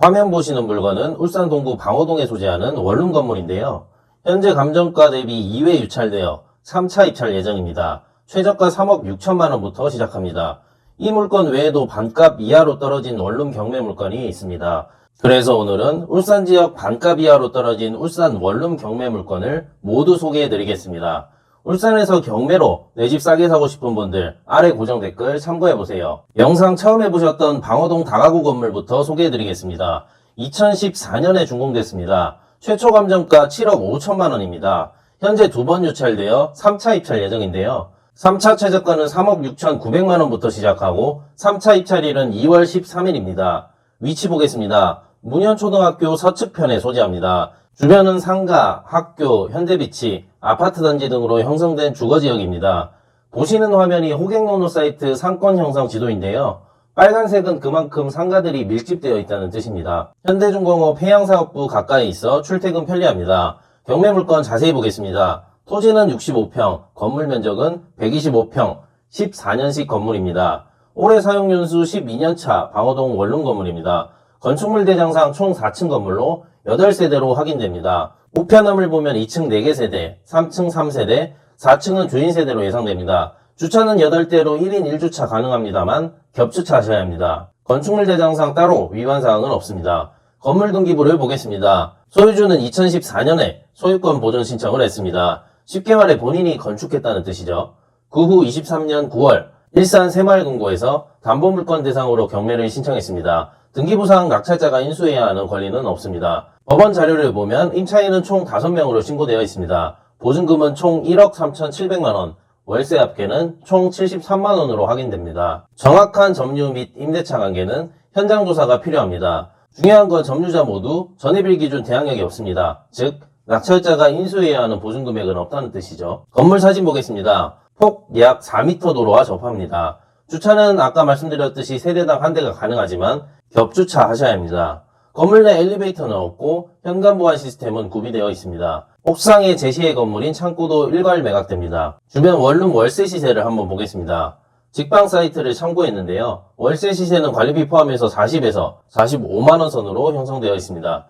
화면 보시는 물건은 울산 동구 방호동에 소재하는 원룸 건물인데요. 현재 감정가 대비 2회 유찰되어 3차 입찰 예정입니다. 최저가 3억 6천만 원부터 시작합니다. 이 물건 외에도 반값 이하로 떨어진 원룸 경매 물건이 있습니다. 그래서 오늘은 울산 지역 반값 이하로 떨어진 울산 원룸 경매 물건을 모두 소개해 드리겠습니다. 울산에서 경매로 내 집 싸게 사고 싶은 분들 아래 고정 댓글 참고해보세요. 영상 처음 해보셨던 방호동 다가구 건물부터 소개해드리겠습니다. 2014년에 준공됐습니다. 최초 감정가 7억 5천만 원입니다. 현재 2번 유찰되어 3차 입찰 예정인데요. 3차 최저가는 3억 6천 9백만 원부터 시작하고 3차 입찰일은 2월 13일입니다. 위치 보겠습니다. 문현초등학교 서측편에 소재합니다. 주변은 상가, 학교, 현대비치, 아파트 단지 등으로 형성된 주거지역입니다. 보시는 화면이 호갱노노 사이트 상권 형성 지도인데요. 빨간색은 그만큼 상가들이 밀집되어 있다는 뜻입니다. 현대중공업 해양사업부 가까이 있어 출퇴근 편리합니다. 경매 물건 자세히 보겠습니다. 토지는 65평, 건물 면적은 125평, 14년식 건물입니다. 올해 사용연수 12년차 방호동 원룸 건물입니다. 건축물 대장상 총 4층 건물로 8세대로 확인됩니다. 우편함을 보면 2층 4개 세대, 3층 3세대, 4층은 주인 세대로 예상됩니다. 주차는 8대로 1인 1주차 가능합니다만 겹주차 하셔야 합니다. 건축물 대장상 따로 위반사항은 없습니다. 건물 등기부를 보겠습니다. 소유주는 2014년에 소유권 보존 신청을 했습니다. 쉽게 말해 본인이 건축했다는 뜻이죠. 그 후 23년 9월 일산 새마을금고에서 담보물건 대상으로 경매를 신청했습니다. 등기부상 낙찰자가 인수해야 하는 권리는 없습니다. 법원 자료를 보면 임차인은 총 5명으로 신고되어 있습니다. 보증금은 총 1억 3,700만원, 월세 합계는 총 73만원으로 확인됩니다. 정확한 점유 및 임대차 관계는 현장 조사가 필요합니다. 중요한 건 점유자 모두 전입일 기준 대항력이 없습니다. 즉 낙찰자가 인수해야 하는 보증금액은 없다는 뜻이죠. 건물 사진 보겠습니다. 폭 약 4m 도로와 접합니다. 주차는 아까 말씀드렸듯이 세대당 한 대가 가능하지만 겹주차 하셔야 합니다. 건물 내 엘리베이터는 없고 현관 보안 시스템은 구비되어 있습니다. 옥상에 제시의 건물인 창고도 일괄 매각됩니다. 주변 원룸 월세 시세를 한번 보겠습니다. 직방 사이트를 참고했는데요. 월세 시세는 관리비 포함해서 40에서 45만원 선으로 형성되어 있습니다.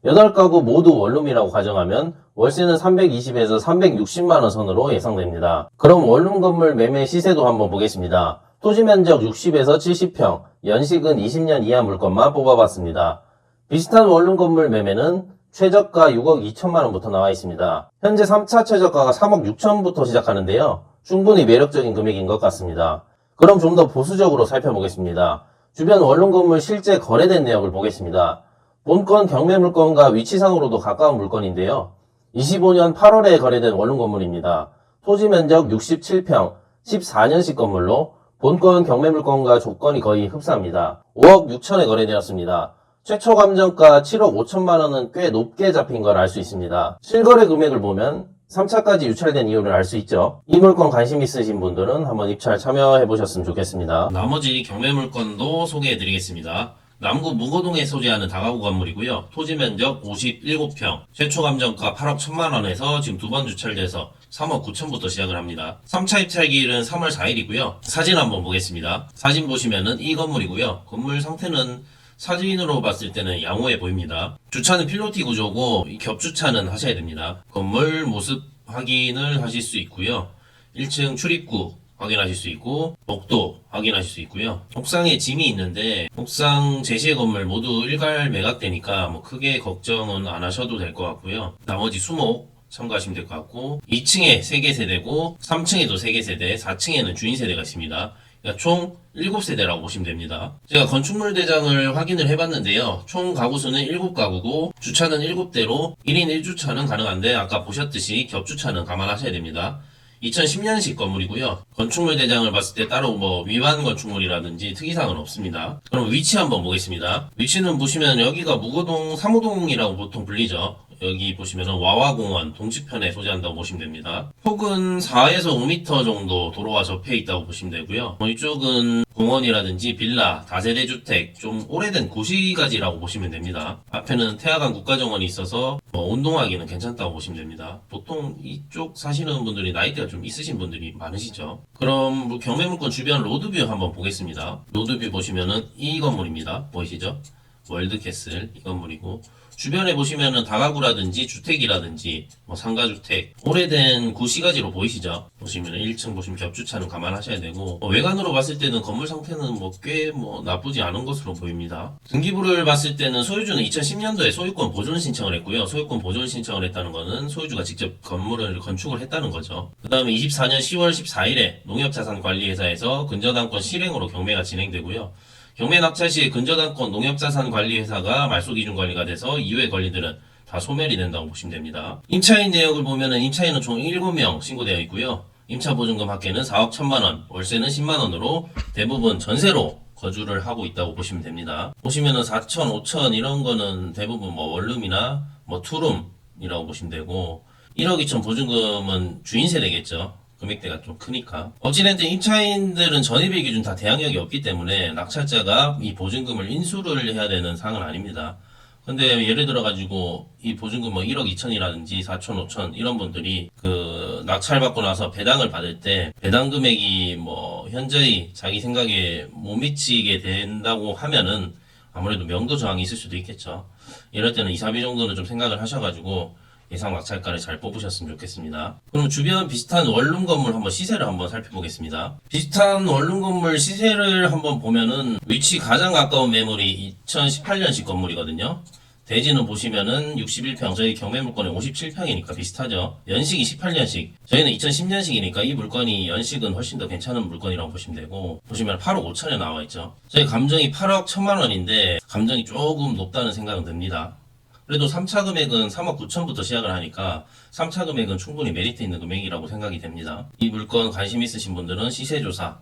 8가구 모두 원룸이라고 가정하면 월세는 320에서 360만원 선으로 예상됩니다. 그럼 원룸 건물 매매 시세도 한번 보겠습니다. 토지 면적 60에서 70평, 연식은 20년 이하 물건만 뽑아봤습니다. 비슷한 원룸 건물 매매는 최저가 6억 2천만원부터 나와 있습니다. 현재 3차 최저가가 3억 6천부터 시작하는데요. 충분히 매력적인 금액인 것 같습니다. 그럼 좀 더 보수적으로 살펴보겠습니다. 주변 원룸 건물 실제 거래된 내역을 보겠습니다. 본건 경매 물건과 위치상으로도 가까운 물건인데요. 25년 8월에 거래된 원룸 건물입니다. 토지 면적 67평, 14년식 건물로 본건 경매 물건과 조건이 거의 흡사합니다. 5억 6천에 거래되었습니다. 최초 감정가 7억 5천만 원은 꽤 높게 잡힌 걸 알 수 있습니다. 실거래 금액을 보면 3차까지 유찰된 이유를 알 수 있죠. 이 물건 관심 있으신 분들은 한번 입찰 참여해 보셨으면 좋겠습니다. 나머지 경매 물건도 소개해 드리겠습니다. 남구 무고동에 소재하는 다가구 건물이고요. 토지 면적 57평, 최초 감정가 8억 1천만 원에서 지금 2번 유찰돼서 3억 9천부터 시작을 합니다. 3차 입찰 기일은 3월 4일이고요. 사진 한번 보겠습니다. 사진 보시면은 이 건물이고요. 건물 상태는 사진으로 봤을 때는 양호해 보입니다. 주차는 필로티 구조고 겹주차는 하셔야 됩니다. 건물 모습 확인을 하실 수 있고요. 1층 출입구 확인하실 수 있고 복도 확인하실 수 있고요. 옥상에 짐이 있는데 옥상 제시의 건물 모두 일괄 매각되니까 뭐 크게 걱정은 안 하셔도 될 것 같고요. 나머지 수목 참고하시면 될 것 같고 2층에 3개 세대고 3층에도 3개 세대, 4층에는 주인 세대가 있습니다. 그러니까 총 7세대라고 보시면 됩니다. 제가 건축물 대장을 확인을 해봤는데요. 총 가구수는 7가구고 주차는 7대로 1인 1주차는 가능한데 아까 보셨듯이 겹주차는 감안하셔야 됩니다. 2010년식 건물이고요. 건축물 대장을 봤을 때 따로 뭐 위반 건축물이라든지 특이사항은 없습니다. 그럼 위치 한번 보겠습니다. 위치는 보시면 여기가 무고동 3호동이라고 보통 불리죠. 여기 보시면은 와와공원 동치편에 소재한다고 보시면 됩니다. 폭은 4에서 5m 정도 도로와 접해 있다고 보시면 되고요. 이쪽은 공원이라든지 빌라, 다세대 주택, 좀 오래된 고시가지라고 보시면 됩니다. 앞에는 태화강 국가정원이 있어서 운동하기는 괜찮다고 보시면 됩니다. 보통 이쪽 사시는 분들이 나이대가 좀 있으신 분들이 많으시죠. 그럼 경매물건 주변 로드뷰 한번 보겠습니다. 로드뷰 보시면은 이 건물입니다. 보이시죠? 월드캐슬 이 건물이고, 주변에 보시면은 다가구라든지 주택이라든지 뭐 상가주택, 오래된 구시가지로 보이시죠? 보시면은 1층 보시면 겹주차는 감안하셔야 되고, 외관으로 봤을 때는 건물 상태는 뭐 꽤 나쁘지 않은 것으로 보입니다. 등기부를 봤을 때는 소유주는 2010년도에 소유권 보존 신청을 했고요. 소유권 보존 신청을 했다는 거는 소유주가 직접 건물을 건축을 했다는 거죠. 그 다음에 24년 10월 14일에 농협자산관리회사에서 근저당권 실행으로 경매가 진행되고요. 경매 낙찰 시에 근저당권 농협자산관리회사가 말소기준관리가 돼서 이후의 권리들은 다 소멸이 된다고 보시면 됩니다. 임차인 내역을 보면은 임차인은 총 7명 신고되어 있고요. 임차 보증금 합계는 4억 1천만원, 월세는 10만원으로 대부분 전세로 거주를 하고 있다고 보시면 됩니다. 보시면은 4천, 5천 이런 거는 대부분 원룸이나 투룸이라고 보시면 되고, 1억 2천 보증금은 주인 세대겠죠. 금액대가 좀 크니까. 어찌됐든 임차인들은 전입일 기준 다 대항력이 없기 때문에 낙찰자가 이 보증금을 인수를 해야 되는 사항은 아닙니다. 근데 예를 들어가지고 이 보증금 1억 2천이라든지 4천, 5천 이런 분들이 낙찰받고 나서 배당을 받을 때 배당 금액이 현저히 자기 생각에 못 미치게 된다고 하면은 아무래도 명도 저항이 있을 수도 있겠죠. 이럴 때는 2, 3위 정도는 좀 생각을 하셔가지고 예상 낙찰가를 잘 뽑으셨으면 좋겠습니다. 그럼 주변 비슷한 원룸 건물 한번 시세를 한번 살펴보겠습니다. 비슷한 원룸 건물 시세를 한번 보면은 위치 가장 가까운 매물이 2018년식 건물이거든요. 대지는 보시면은 61평, 저희 경매 물건이 57평이니까 비슷하죠. 연식이 18년식, 저희는 2010년식이니까 이 물건이 연식은 훨씬 더 괜찮은 물건이라고 보시면 되고, 보시면 8억 5천에 나와 있죠. 저희 감정이 8억 1천만 원인데 감정이 조금 높다는 생각은 듭니다. 그래도 3차 금액은 3억 9천부터 시작을 하니까 3차 금액은 충분히 메리트 있는 금액이라고 생각이 됩니다. 이 물건 관심 있으신 분들은 시세조사,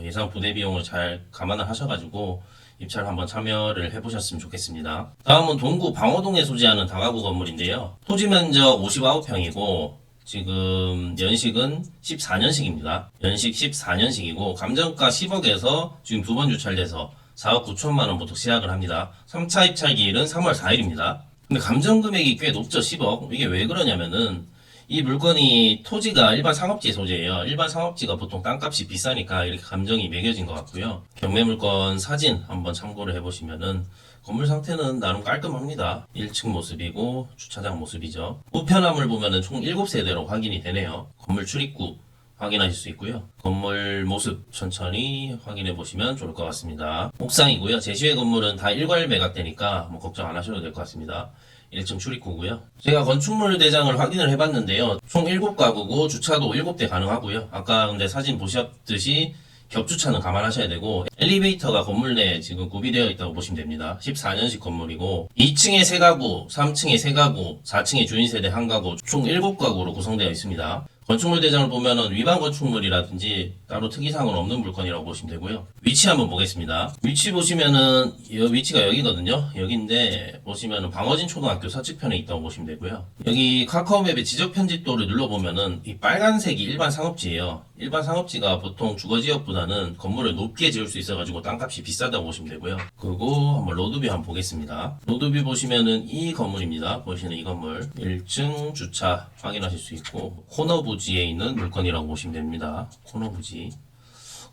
예상 부대 비용을 잘 감안을 하셔가지고 입찰 한번 참여를 해보셨으면 좋겠습니다. 다음은 동구 방어동에 소재하는 다가구 건물인데요. 토지 면적 59평이고 지금 연식은 14년식입니다. 연식 14년식이고 감정가 10억에서 지금 두 번 유찰돼서 4억 9천만 원부터 시작을 합니다. 3차 입찰 기일은 3월 4일입니다. 근데 감정 금액이 꽤 높죠. 10억. 이게 왜 그러냐면은 이 물건이 토지가 일반 상업지 소재예요. 일반 상업지가 보통 땅값이 비싸니까 이렇게 감정이 매겨진 것 같고요. 경매 물건 사진 한번 참고를 해보시면은 건물 상태는 나름 깔끔합니다. 1층 모습이고 주차장 모습이죠. 우편함을 보면은 총 7세대로 확인이 되네요. 건물 출입구 확인하실 수 있고요. 건물 모습 천천히 확인해 보시면 좋을 것 같습니다. 옥상이고요. 제시의 건물은 다 일괄 매각되니까 걱정 안 하셔도 될 것 같습니다. 1층 출입구고요. 제가 건축물 대장을 확인을 해봤는데요. 총 7가구고 주차도 7대 가능하고요. 아까 근데 사진 보셨듯이 겹주차는 감안하셔야 되고 엘리베이터가 건물 내에 지금 구비되어 있다고 보시면 됩니다. 14년식 건물이고 2층에 3가구, 3층에 3가구, 4층에 주인세대 1가구 총 7가구로 구성되어 있습니다. 건축물 대장을 보면은 위반 건축물이라든지 따로 특이사항은 없는 물건이라고 보시면 되고요. 위치 한번 보겠습니다. 위치 보시면은 위치가 여기거든요. 여기인데 보시면은 방어진 초등학교 서측편에 있다고 보시면 되고요. 여기 카카오맵의 지적 편집도를 눌러보면은 이 빨간색이 일반 상업지예요. 일반 상업지가 보통 주거지역보다는 건물을 높게 지을 수 있어가지고 땅값이 비싸다고 보시면 되고요. 그리고 한번 로드뷰 한번 보겠습니다. 로드뷰 보시면은 이 건물입니다. 보시는 이 건물 1층 주차 확인하실 수 있고 코너 부지에 있는 물건이라고 보시면 됩니다. 코너 부지.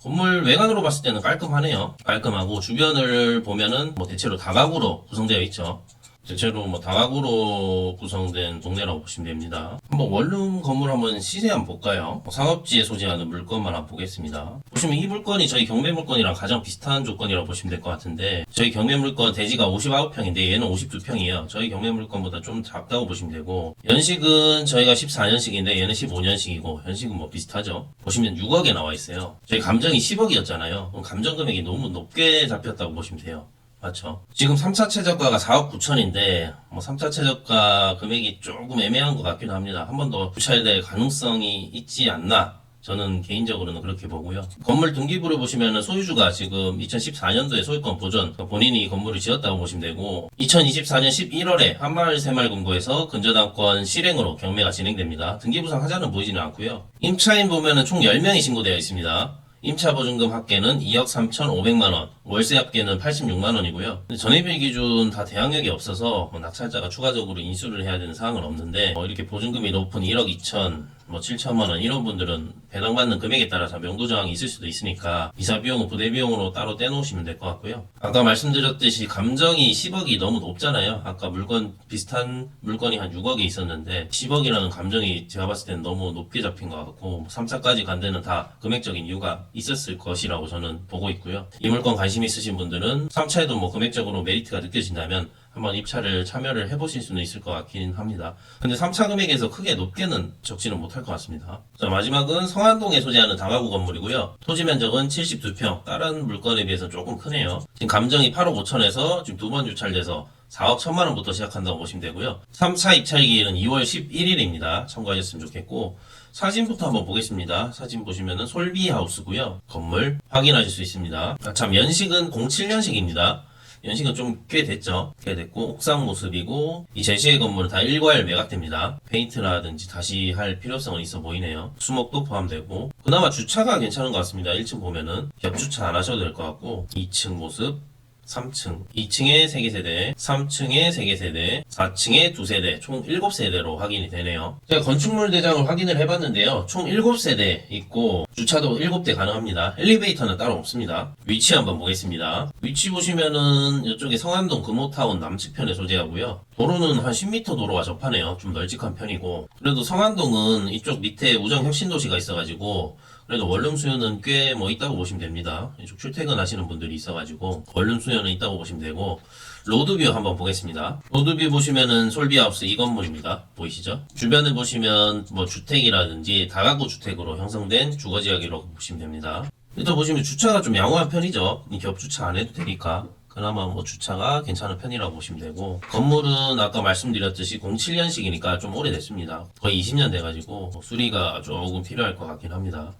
건물 외관으로 봤을 때는 깔끔하네요. 깔끔하고 주변을 보면은 대체로 다가구로 구성되어 있죠. 대체로 다가구로 구성된 동네라고 보시면 됩니다. 한번 원룸 건물 한번 시세 한번 볼까요? 상업지에 소재하는 물건만 한번 보겠습니다. 보시면 이 물건이 저희 경매 물건이랑 가장 비슷한 조건이라고 보시면 될 것 같은데 저희 경매 물건 대지가 59평인데 얘는 52평이에요. 저희 경매 물건보다 좀 작다고 보시면 되고 연식은 저희가 14년식인데 얘는 15년식이고 연식은 비슷하죠. 보시면 6억에 나와 있어요. 저희 감정이 10억이었잖아요. 감정 금액이 너무 높게 잡혔다고 보시면 돼요. 맞죠. 지금 3차 최저가가 4억 9천인데 3차 최저가 금액이 조금 애매한 것 같기도 합니다. 한 번 더 유찰될 가능성이 있지 않나 저는 개인적으로는 그렇게 보고요. 건물 등기부를 보시면은 소유주가 지금 2014년도에 소유권 보존 본인이 건물을 지었다고 보시면 되고 2024년 11월에 한마을 새마을금고에서 근저당권 실행으로 경매가 진행됩니다. 등기부상 하자는 보이지는 않고요. 임차인 보면은 총 10명이 신고되어 있습니다. 임차 보증금 합계는 2억 3,500만원, 월세 합계는 86만원이고요. 전입일 기준 다 대항력이 없어서 낙찰자가 추가적으로 인수를 해야 되는 사항은 없는데 이렇게 보증금이 높은 1억 2천 뭐 7천만 원 이런 분들은 배당받는 금액에 따라서 명도 저항이 있을 수도 있으니까 이사 비용은 부대 비용으로 따로 떼놓으시면 될 것 같고요. 아까 말씀드렸듯이 감정이 10억이 너무 높잖아요. 아까 물건 비슷한 물건이 한 6억에 있었는데 10억이라는 감정이 제가 봤을 때는 너무 높게 잡힌 것 같고 3차까지 간 데는 다 금액적인 이유가 있었을 것이라고 저는 보고 있고요. 이 물건 관심 있으신 분들은 3차에도 뭐 금액적으로 메리트가 느껴진다면 한번 입찰을 참여를 해보실 수는 있을 것 같긴 합니다. 근데 3차 금액에서 크게 높게는 적지는 못할 것 같습니다. 자, 마지막은 성안동에 소재하는 다가구 건물이고요. 토지 면적은 72평, 다른 물건에 비해서 조금 크네요. 지금 감정이 8억 5천에서 지금 두 번 유찰돼서 4억 1천만 원부터 시작한다고 보시면 되고요. 3차 입찰 기일은 2월 11일입니다. 참고하셨으면 좋겠고 사진부터 한번 보겠습니다. 사진 보시면은 솔비하우스고요. 건물 확인하실 수 있습니다. 참 연식은 07년식입니다. 연식은 좀 꽤 됐죠. 꽤 됐고 옥상 모습이고 이 제시의 건물은 다 일괄 매각됩니다. 페인트라든지 다시 할 필요성은 있어 보이네요. 수목도 포함되고 그나마 주차가 괜찮은 것 같습니다. 1층 보면은 겹주차 안 하셔도 될 것 같고 2층 모습 3층, 2층에 3개 세대, 3층에 3개 세대, 4층에 2세대, 총 7세대로 확인이 되네요. 제가 건축물 대장을 확인을 해봤는데요. 총 7세대 있고 주차도 7대 가능합니다. 엘리베이터는 따로 없습니다. 위치 한번 보겠습니다. 위치 보시면은 이쪽에 성안동 금호타운 남측편에 소재하고요. 도로는 한 10m 도로와 접하네요. 좀 널찍한 편이고 그래도 성안동은 이쪽 밑에 우정혁신도시가 있어가지고 그래도 원룸 수요는 꽤 뭐 있다고 보시면 됩니다. 이쪽 출퇴근하시는 분들이 있어가지고 원룸 수요는 있다고 보시면 되고 로드뷰 한번 보겠습니다. 로드뷰 보시면은 솔비하우스 이 건물입니다. 보이시죠? 주변을 보시면 뭐 주택이라든지 다가구 주택으로 형성된 주거지역이라고 보시면 됩니다. 일단 보시면 주차가 좀 양호한 편이죠. 겹주차 안 해도 되니까. 그나마 뭐 주차가 괜찮은 편이라고 보시면 되고 건물은 아까 말씀드렸듯이 07년식이니까 좀 오래됐습니다. 거의 20년 돼가지고 수리가 조금 필요할 것 같긴 합니다.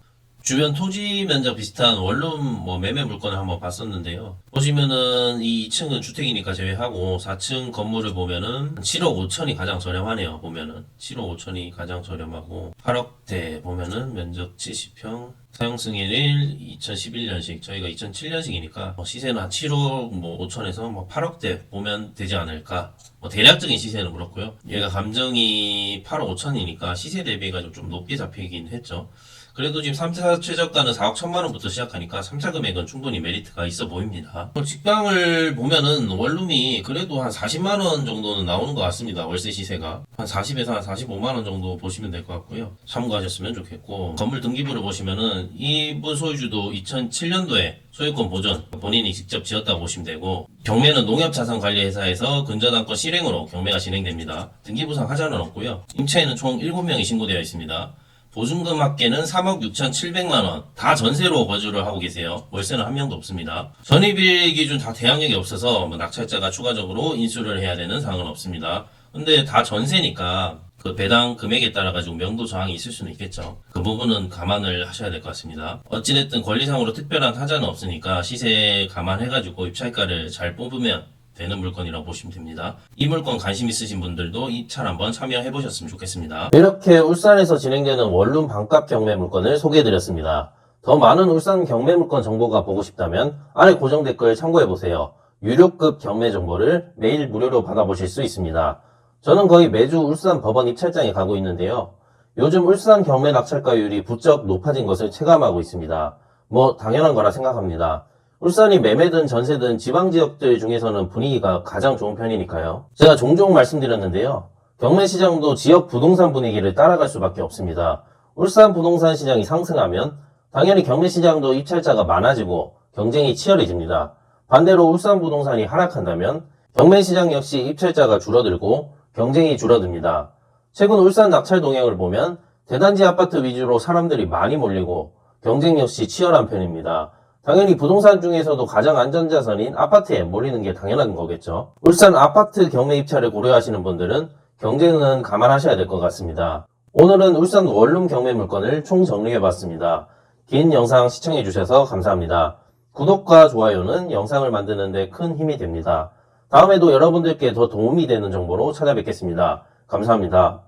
주변 토지 면적 비슷한 원룸 뭐 매매 물건을 한번 봤었는데요. 보시면은 이 2층은 주택이니까 제외하고 4층 건물을 보면은 7억 5천이 가장 저렴하네요. 보면은 7억 5천이 가장 저렴하고 8억대 보면은 면적 70평 사용 승인일 2011년식 저희가 2007년식이니까 시세는 한 7억 뭐 5천에서 뭐 8억대 보면 되지 않을까. 뭐 대략적인 시세는 그렇고요. 얘가 감정이 8억 5천이니까 시세 대비가 좀 높게 잡히긴 했죠. 그래도 지금 3차 최저가는 4억 1천만 원부터 시작하니까 3차 금액은 충분히 메리트가 있어 보입니다. 직방을 보면은 원룸이 그래도 한 40만 원 정도는 나오는 것 같습니다. 월세 시세가. 한 40에서 한 45만 원 정도 보시면 될 것 같고요. 참고하셨으면 좋겠고 건물 등기부를 보시면은 이분 소유주도 2007년도에 소유권 보존 본인이 직접 지었다고 보시면 되고 경매는 농협자산관리회사에서 근저당권 실행으로 경매가 진행됩니다. 등기부상 하자는 없고요. 임차인은 총 7명이 신고되어 있습니다. 보증금 합계는 3억 6,700만원. 다 전세로 거주를 하고 계세요. 월세는 한 명도 없습니다. 전입일 기준 다 대항력이 없어서 뭐 낙찰자가 추가적으로 인수를 해야 되는 사항은 없습니다. 근데 다 전세니까 그 배당 금액에 따라 가지고 명도 저항이 있을 수는 있겠죠. 그 부분은 감안을 하셔야 될 것 같습니다. 어찌됐든 권리상으로 특별한 하자는 없으니까 시세 감안해가지고 입찰가를 잘 뽑으면 되는 물건이라고 보시면 됩니다. 이 물건 관심 있으신 분들도 입찰 한번 참여해 보셨으면 좋겠습니다. 이렇게 울산에서 진행되는 원룸 반값 경매 물건을 소개해드렸습니다. 더 많은 울산 경매 물건 정보가 보고 싶다면 아래 고정 댓글 참고해 보세요. 유료급 경매 정보를 매일 무료로 받아보실 수 있습니다. 저는 거의 매주 울산 법원 입찰장에 가고 있는데요. 요즘 울산 경매 낙찰가율이 부쩍 높아진 것을 체감하고 있습니다. 뭐 당연한 거라 생각합니다. 울산이 매매든 전세든 지방 지역들 중에서는 분위기가 가장 좋은 편이니까요. 제가 종종 말씀드렸는데요. 경매 시장도 지역 부동산 분위기를 따라갈 수밖에 없습니다. 울산 부동산 시장이 상승하면 당연히 경매 시장도 입찰자가 많아지고 경쟁이 치열해집니다. 반대로 울산 부동산이 하락한다면 경매 시장 역시 입찰자가 줄어들고 경쟁이 줄어듭니다. 최근 울산 낙찰 동향을 보면 대단지 아파트 위주로 사람들이 많이 몰리고 경쟁 역시 치열한 편입니다. 당연히 부동산 중에서도 가장 안전자산인 아파트에 몰리는 게 당연한 거겠죠. 울산 아파트 경매 입찰을 고려하시는 분들은 경쟁은 감안하셔야 될 것 같습니다. 오늘은 울산 원룸 경매 물건을 총 정리해봤습니다. 긴 영상 시청해주셔서 감사합니다. 구독과 좋아요는 영상을 만드는 데 큰 힘이 됩니다. 다음에도 여러분들께 더 도움이 되는 정보로 찾아뵙겠습니다. 감사합니다.